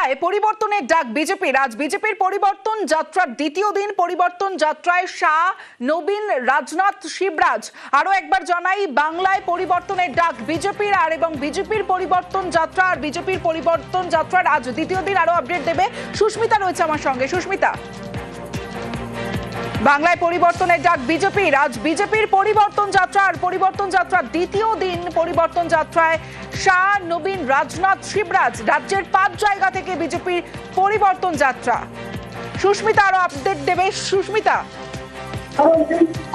বাংলায় পরিবর্তনের ডাক বিজেপির। আজ বিজেপির পরিবর্তন যাত্রার দ্বিতীয় দিন। পরিবর্তন যাত্রায় শাহ, নবীন, রাজনাথ, শিবরাজ। আরো একবার জানাই, বাংলায় পরিবর্তনের ডাক বিজেপির এবং বিজেপির পরিবর্তন যাত্রা আর বিজেপির পরিবর্তন যাত্রার আজ দ্বিতীয় দিন। আরো আপডেট দেবে সুস্মিতা, রয়েছে আমার সঙ্গে। সুস্মিতা, বাংলায় পরিবর্তনের ডাক বিজেপির। আজ বিজেপির পরিবর্তন যাত্রা আর পরিবর্তন যাত্রার দ্বিতীয় দিন। পরিবর্তন যাত্রায় শাহ, নবীন, রাজনাথ, শিবরাজ। রাজ্যের 5 জায়গা থেকে বিজেপির পরিবর্তন যাত্রা। সুস্মিতা আরো আপডেট দেবে। সুস্মিতা,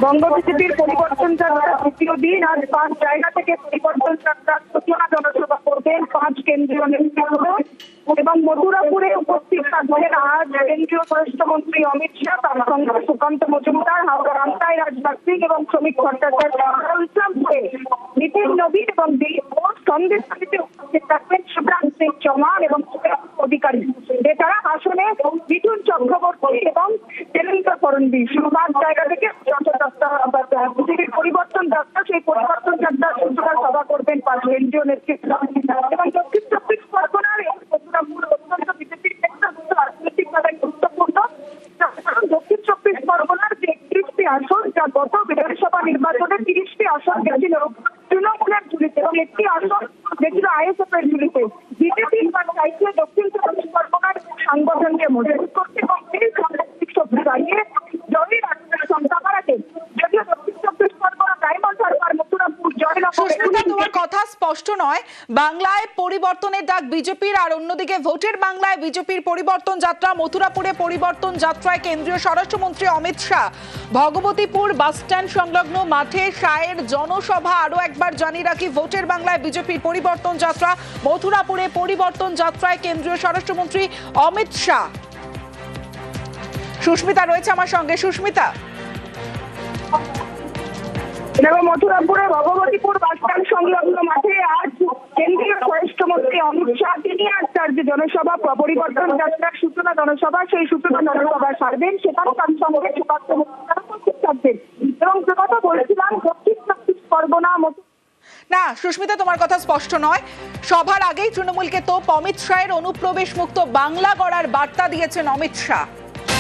বঙ্গ বিজেপির পরিবর্তন যাত্রা দ্বিতীয় দিন। আজ 5 জায়গা থেকে পরিবর্তন যাত্রার সূচনা জনসভা করবেন 5 কেন্দ্রীয় নেতৃত্ব এবং মথুরাপুরে উপস্থিত থাকবেন আজ কেন্দ্রীয় স্বরাষ্ট্রমন্ত্রী অমিত শাহ, তার সঙ্গে সুকান্ত মজুমদার, হাওড়া রামতায় রাজনাথ সিং এবং শ্রমিক ভট্টাচার্য, ইসলামপুরে নিতিন নবীন এবং সন্দেশখালীতে উপস্থিত থাকবেন শিবরাজ সিং চৌহান এবং অধিকারী। এছাড়া আসনে মিঠুন চক্রবর্তী এবং দেবেন্দ্র ফড়নবিস। 5 জায়গা থেকে বিজেপির পরিবর্তন যাত্রা, সেই পরিবর্তন যাত্রার সূচনা সভা করবেন 5 কেন্দ্রীয় নেতৃত্ব এবং দক্ষিণ চব্বিশ পরগনার অত্যন্ত বিজেপির রাজনৈতিকভাবে গুরুত্বপূর্ণ। দক্ষিণ চব্বিশ পরগনার যে 31টি আসন, যা গত বিধানসভা নির্বাচনে 30টি আসন গেছিল তৃণমূলের ঝুলিতে এবং 1টি আসন গেছিল আইএসএফ এর ঝুলিতে। বিজেপি চাইছে দক্ষিণ চব্বিশ পরগনার সংগঠনকে মজবুত করতে এবং এই সাংগঠনিক শক্তি বাড়িয়ে জয়ী রাজ্যের সংখ্যা বাড়াতে। যদিও দক্ষিণ চব্বিশ পরগনা ডায়মন্ড হারবার, মথুরাপুর, জয়নগর। সুস্মিতা, তোমার কথা স্পষ্ট নয়। বাংলায় পরিবর্তনের ডাক বিজেপির আর অন্যদিকে ভোটের বাংলায় বিজেপির পরিবর্তন যাত্রা। মথুরাপুরে পরিবর্তন যাত্রায় কেন্দ্রীয় স্বরাষ্ট্রমন্ত্রী অমিত শাহ। ভগবতীপুর বাস স্ট্যান্ড সংলগ্ন মাঠে শাহের জনসভা। আরো একবার জানিয়ে রাখি, ভোটের বাংলায় বিজেপির পরিবর্তন যাত্রা, মথুরাপুরে পরিবর্তন যাত্রায় কেন্দ্রীয় স্বরাষ্ট্রমন্ত্রী অমিত শাহ। সুস্মিতা রয়েছে আমার সঙ্গে। সুস্মিতা, মথুরাপুরে ভগবতীপুর বাস স্ট্যান্ড সংলগ্ন মাঠে আজ কেন্দ্রীয় স্বরাষ্ট্রমন্ত্রী অমিত শাহ, তিনি আজ তার যে জনসভা, পরিবর্তন যাত্রার সূচনা জনসভা, সেই সূচনা জনসভা সারবেন। সেখানে তার সঙ্গে সুকান্ত মজুমদার উপস্থিত থাকবেন এবং যে কথা বলেছিলাম, দক্ষিণ চব্বিশ পরগনা। না সুস্মিতা, তোমার কথা স্পষ্ট নয়। সভার আগেই তৃণমূলকে তোপ অমিত শাহের। অনুপ্রবেশ মুক্ত বাংলা গড়ার বার্তা দিয়েছেন অমিত শাহ।